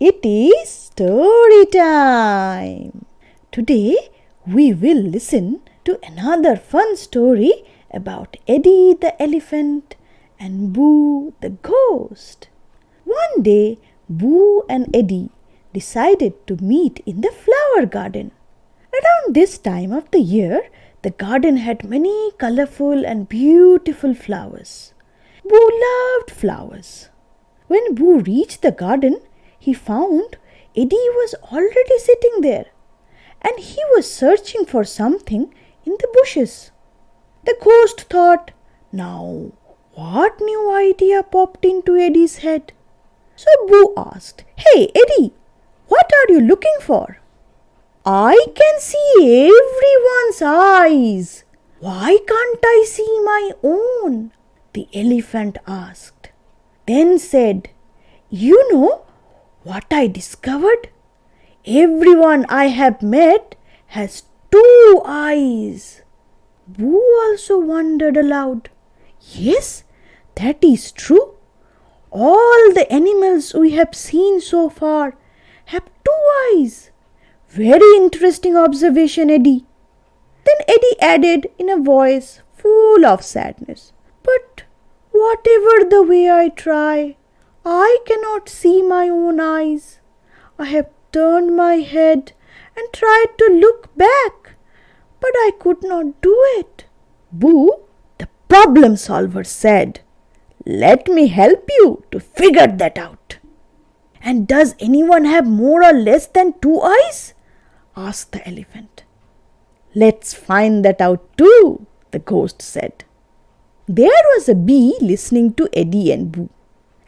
It is story time. Today we will listen to another fun story about Eddie the elephant and Boo the ghost. One day, Boo and Eddie decided to meet in the flower garden. Around this time of the year, the garden had many colorful and beautiful flowers. Boo loved flowers. When Boo reached the garden, he found Eddie was already sitting there, and he was searching for something in the bushes. The ghost thought, now what new idea popped into Eddie's head? So Boo asked, "Hey Eddie, what are you looking for?" "I can see everyone's eyes. Why can't I see my own?" the elephant asked. Then said, "You know what I discovered? Everyone I have met has two eyes." Boo also wondered aloud. Yes, that is true. All the animals we have seen so far have two eyes. Very interesting observation, Eddie. Then Eddie added in a voice full of sadness, "But whatever the way I try, I cannot see my own eyes. I have turned my head and tried to look back, but I could not do it." Boo, the problem solver, said, "Let me help you to figure that out." "And does anyone have more or less than two eyes?" asked the elephant. "Let's find that out too," the ghost said. There was a bee listening to Eddie and Boo,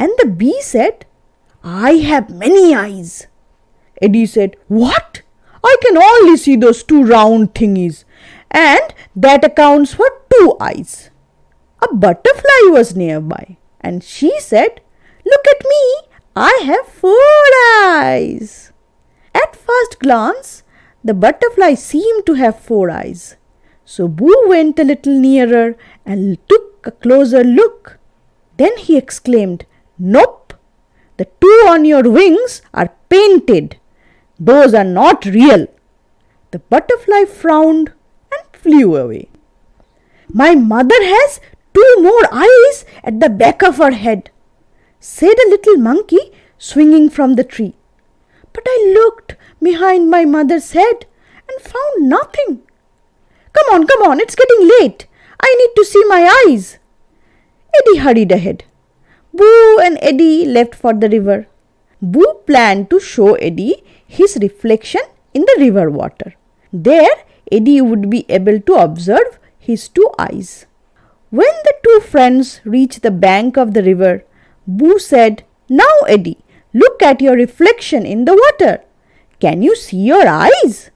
and the bee said, "I have many eyes." Eddie said, "What? I can only see those two round thingies, and that accounts for two eyes." A butterfly was nearby, and she said, "Look at me, I have four eyes." At first glance, the butterfly seemed to have four eyes. So Boo went a little nearer and took a closer look. Then he exclaimed, "Nope, the two on your wings are painted. Those are not real." The butterfly frowned and flew away. "My mother has two more eyes at the back of her head," said a little monkey swinging from the tree. "But I looked behind my mother's head and found nothing. Come on, it's getting late. I need to see my eyes." Eddie hurried ahead. Boo and Eddie left for the river. Boo planned to show Eddie his reflection in the river water. There, Eddie would be able to observe his two eyes. When the two friends reached the bank of the river, Boo said, "Now, Eddie, look at your reflection in the water. Can you see your eyes?"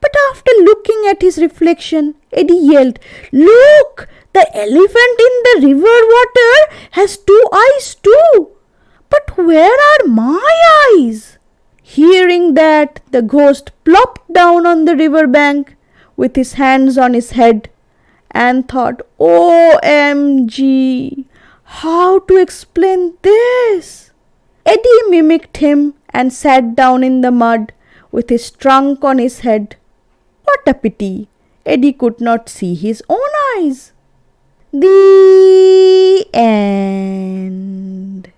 But after looking at his reflection, Eddie yelled, "Look! The elephant in the river water has two eyes too. But where are my eyes?" Hearing that, the ghost plopped down on the river bank with his hands on his head and thought, "OMG, how to explain this?" Eddie mimicked him and sat down in the mud with his trunk on his head. What a pity! Eddie could not see his own eyes. The end.